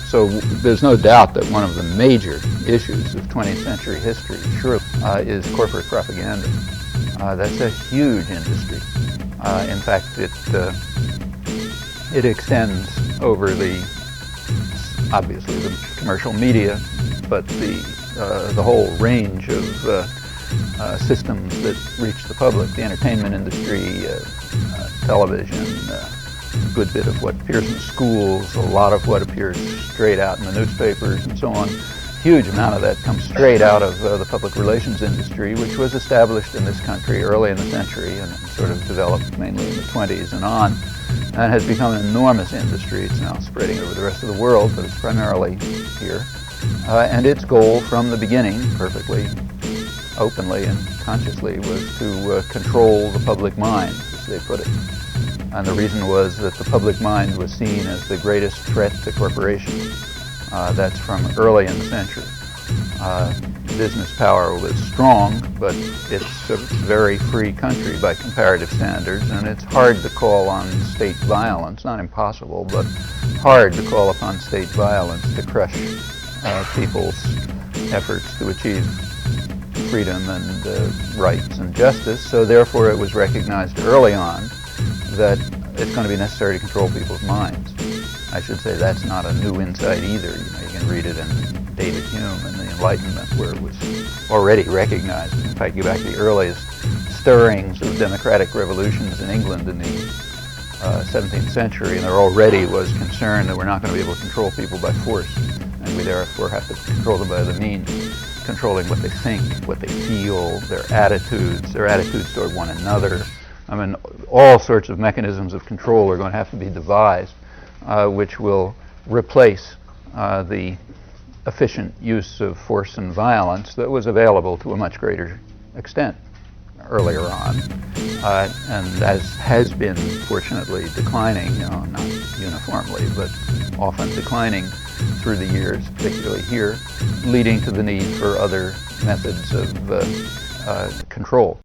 So there's no doubt that one of the major issues of 20th century history, sure, is corporate propaganda. That's a huge industry. In fact, it extends over obviously the commercial media, but the whole range of systems that reach the public, the entertainment industry, television, a good bit of what appears in schools, a lot of what appears straight out in the newspapers and so on. Huge amount of that comes straight out of the public relations industry, which was established in this country early in the century and sort of developed mainly in the 20s and on, and has become an enormous industry. It's now spreading over the rest of the world, but it's primarily here. And its goal from the beginning, perfectly openly and consciously, was to control the public mind, as they put it. And the reason was that the public mind was seen as the greatest threat to corporations. That's from early in the century. Business power was strong, but it's a very free country by comparative standards, and it's hard to call on state violence, not impossible, but hard to call upon state violence to crush people's efforts to achieve freedom and rights and justice. So therefore it was recognized early on that it's going to be necessary to control people's minds. I should say that's not a new insight either. You can read it in David Hume and the Enlightenment, where it was already recognized. In fact, you go back to the earliest stirrings of democratic revolutions in England in the 17th century, and there already was concern that we're not going to be able to control people by force, and we therefore have to control them by the means, controlling what they think, what they feel, their attitudes toward one another. I mean, all sorts of mechanisms of control are going to have to be devised, which will replace the efficient use of force and violence that was available to a much greater extent earlier on, and as has been fortunately declining, not uniformly, but often declining through the years, particularly here, leading to the need for other methods of control.